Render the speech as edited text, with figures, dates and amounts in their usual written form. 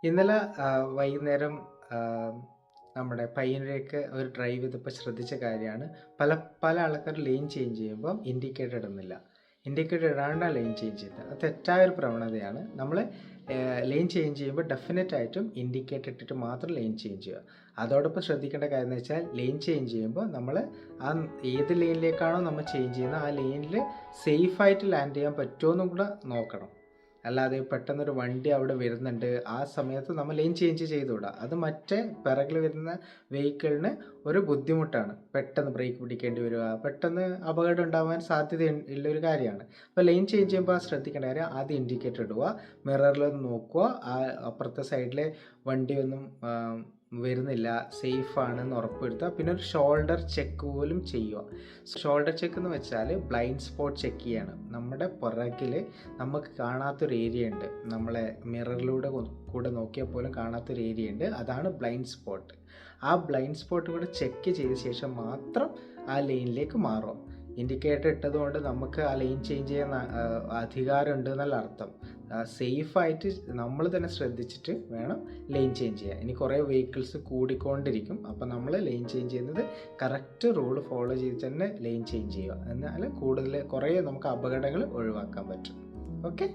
ഇന്നലെ വൈകുന്നേരം നമ്മുടെ പയ്യന്നൂരേക്ക് ഒരു ഡ്രൈവ് ചെയ്തപ്പോൾ ശ്രദ്ധിച്ച കാര്യമാണ്, പല ആൾക്കാർ ലെയിൻ ചേഞ്ച് ചെയ്യുമ്പം ഇൻഡിക്കേറ്റർ ഇടുന്നില്ല. ഇൻഡിക്കേറ്റർ ഇടാണ്ടാണ് ലെയിൻ ചേഞ്ച് ചെയ്യുന്നത്. അത് തെറ്റായൊരു പ്രവണതയാണ്. നമ്മൾ ലെയിൻ ചേഞ്ച് ചെയ്യുമ്പോൾ ഡെഫിനറ്റ് ആയിട്ടും ഇൻഡിക്കേറ്റർ ഇട്ടിട്ട് മാത്രം ലെയിൻ ചേഞ്ച് ചെയ്യുക. അതോടൊപ്പം ശ്രദ്ധിക്കേണ്ട കാര്യം എന്ന് വെച്ചാൽ, ലെയിൻ ചേഞ്ച് ചെയ്യുമ്പോൾ നമ്മൾ ആ ഏത് ലെയിനിലേക്കാണോ നമ്മൾ ചേഞ്ച് ചെയ്യുന്നത് ആ ലെയിനിൽ സേഫായിട്ട് ലാൻഡ് ചെയ്യാൻ പറ്റുമോ എന്നും കൂടെ നോക്കണം. അല്ലാതെ പെട്ടെന്നൊരു വണ്ടി അവിടെ വരുന്നുണ്ട്, ആ സമയത്ത് നമ്മൾ ലെയിൻ ചേഞ്ച് ചെയ്തുകൂടാ. അത് മറ്റേ പിറകിൽ വരുന്ന വെഹിക്കിളിന് ഒരു ബുദ്ധിമുട്ടാണ്. പെട്ടെന്ന് ബ്രേക്ക് പിടിക്കേണ്ടി വരിക, പെട്ടെന്ന് അപകടം ഉണ്ടാവാൻ സാധ്യത ഉള്ളൊരു കാര്യമാണ്. അപ്പോൾ ലെയിൻ ചേഞ്ച് ചെയ്യുമ്പോൾ ശ്രദ്ധിക്കേണ്ട കാര്യം, ആദ്യം ഇൻഡിക്കേറ്റർ ഇടുക, മിററിലൊന്ന് നോക്കുക, ആ അപ്പുറത്തെ സൈഡിലെ വണ്ടിയൊന്നും വരുന്നില്ല, സേഫാണെന്ന് ഉറപ്പുവരുത്തുക. പിന്നെ ഒരു ഷോൾഡർ ചെക്ക് പോലും ചെയ്യുക. ഷോൾഡർ ചെക്ക് എന്ന് വെച്ചാൽ ബ്ലൈൻഡ് സ്പോട്ട് ചെക്ക് ചെയ്യാണ്. നമ്മുടെ പുറകിൽ നമുക്ക് കാണാത്തൊരു ഏരിയ ഉണ്ട്, നമ്മളെ മിററിലൂടെ കൂടെ നോക്കിയാൽ പോലും കാണാത്തൊരു ഏരിയ ഉണ്ട്, അതാണ് ബ്ലൈൻഡ് സ്പോട്ട്. ആ ബ്ലൈൻഡ് സ്പോട്ട് കൂടെ ചെക്ക് ചെയ്ത ശേഷം മാത്രം ആ ലെയിനിലേക്ക് മാറുക. ഇൻഡിക്കേറ്റർ ഇട്ടതുകൊണ്ട് നമുക്ക് ആ ലെയിൻ ചേഞ്ച് ചെയ്യാൻ അധികാരമുണ്ട് എന്നല്ല അർത്ഥം. സേഫായിട്ട് നമ്മൾ തന്നെ ശ്രദ്ധിച്ചിട്ട് വേണം ലെയിൻ ചേഞ്ച് ചെയ്യാൻ. ഇനി കുറേ വെഹിക്കിൾസ് കൂടിക്കൊണ്ടിരിക്കും, അപ്പോൾ നമ്മൾ ലെയിൻ ചേഞ്ച് ചെയ്യുന്നത് കറക്റ്റ് റൂൾ ഫോളോ ചെയ്ത് തന്നെ ലെയിൻ ചേഞ്ച് ചെയ്യുക. എന്നാൽ കുറേ നമുക്ക് അപകടങ്ങൾ ഒഴിവാക്കാൻ പറ്റും. ഓക്കെ.